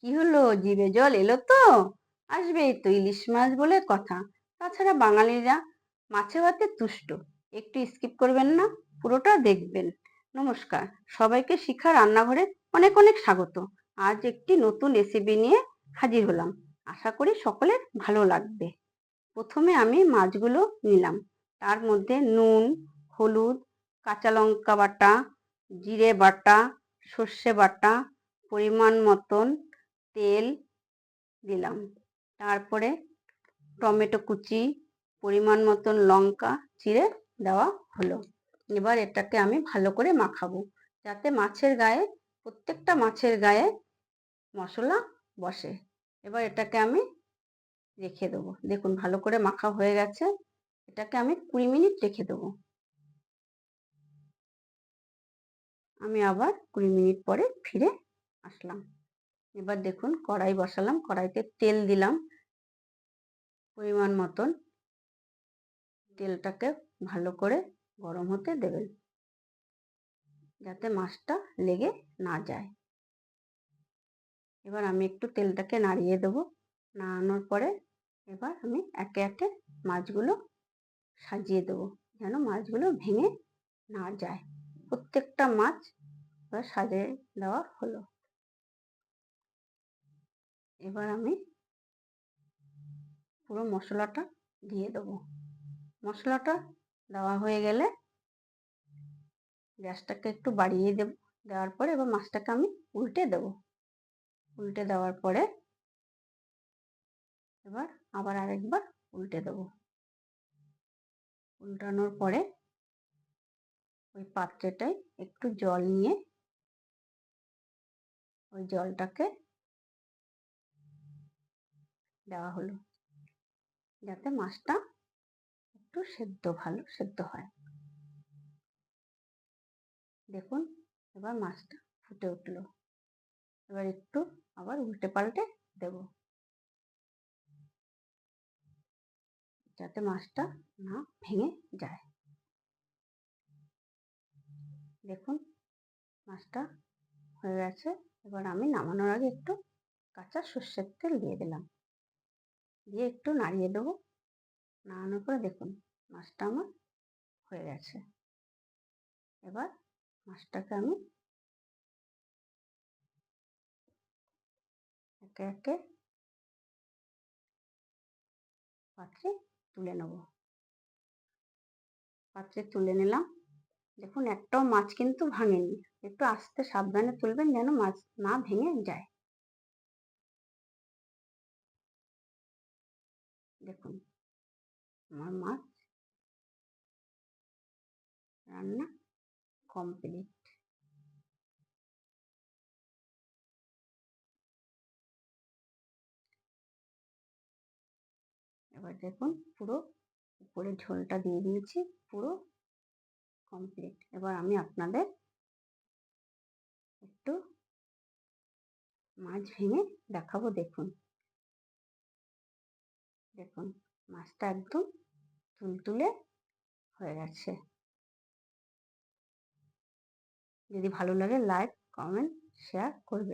কি হলো, জিভে জল এলো তো? আসবেই তো, ইলিশ মাছ বলে কথা। তাছাড়া বাঙালিরা মাছে ভাতে তুষ্ট। একটু স্কিপ করবেন না, পুরোটা দেখবেন। নমস্কার, সবাইকে শিখা রান্নাঘরে অনেক অনেক স্বাগত। আজ একটি নতুন রেসিপি নিয়ে হাজির হলাম। আশা করি সকলের ভালো লাগবে। প্রথমে আমি মাছগুলো নিলাম। তার মধ্যে নুন, হলুদ, কাঁচা লঙ্কা বাটা, জিরে বাটা, সর্ষে বাটা, পরিমাণ মতন তেল দিলাম। তারপরে টমেটো কুচি, পরিমাণ মতন লঙ্কা চিড়ে দেওয়া হলো। এবার এটাকে আমি ভালো করে মাখাবো, যাতে প্রত্যেকটা মাছের গায়ে মশলা বসে। এবার এটাকে আমি রেখে দেবো। দেখুন, ভালো করে মাখা হয়ে গেছে। এটাকে আমি 20 মিনিট রেখে দেবো। আমি আবার 20 মিনিট পরে ফিরে আসলাম। এবার দেখুন, কড়াই বসালাম, কড়াইতে তেল দিলাম পরিমাণ মতন। তেলটাকে ভালো করে গরম হতে দেবেন, যাতে মাছটা লেগে না যায়। এবার আমি একটু তেলটাকে নাড়িয়ে দেবো। নাড়ানোর পরে এবার আমি একে একে মাছগুলো সাজিয়ে দেবো, যেন মাছগুলো ভেঙে না যায়। প্রত্যেকটা মাছ এবার সাজিয়ে দেওয়া হলো। এবার আমি পুরো মশলাটা দিয়ে দেবো। মশলাটা দেওয়া হয়ে গেলে গ্যাসটাকে একটু বাড়িয়ে দেবো। দেওয়ার পরে এবার মাছটাকে আমি উল্টে দেবো। উল্টে দেওয়ার পরে এবার আবার আরেকবার উল্টে দেবো। উল্টানোর পরে ওই পাত্রটায় একটু জল নিয়ে ওই জলটাকে দেওয়া হলো, যাতে মাছটা একটু ভালো সেদ্ধ হয়। দেখুন, এবার মাছটা ফুটে উঠলো। এবার একটু আবার উল্টে পাল্টে দেব, যাতে মাছটা না ভেঙে যায়। দেখুন, মাছটা হয়ে গেছে। এবার আমি নামানোর আগে একটু কাঁচা সর্ষের তেল দিয়ে দিলাম, দিয়ে একটু নাড়িয়ে দেবো। নাড়ানোর পরে দেখুন, মাছটা আমার হয়ে গেছে। এবার মাছটাকে আমি একে একে পাত্রে তুলে নেব। পাত্রে তুলে নিলাম। দেখুন, একটাও মাছ কিন্তু ভাঙেনি। একটু আস্তে সাবধানে তুলবেন, যেন মাছ না ভেঙে যায়। দেখুন, আমার মাছ রান্না কমপ্লিট। এবার দেখুন, পুরো উপরে ঝোলটা দিয়ে দিয়েছি, পুরো কমপ্লিট। এবার আমি আপনাদের একটু মাছ ভেঙে দেখাবো। দেখুন, দেখুন মাছটা একদম তুলতুলে হয়ে গেছে। যদি ভালো লাগে লাইক, কমেন্ট, শেয়ার করবেন।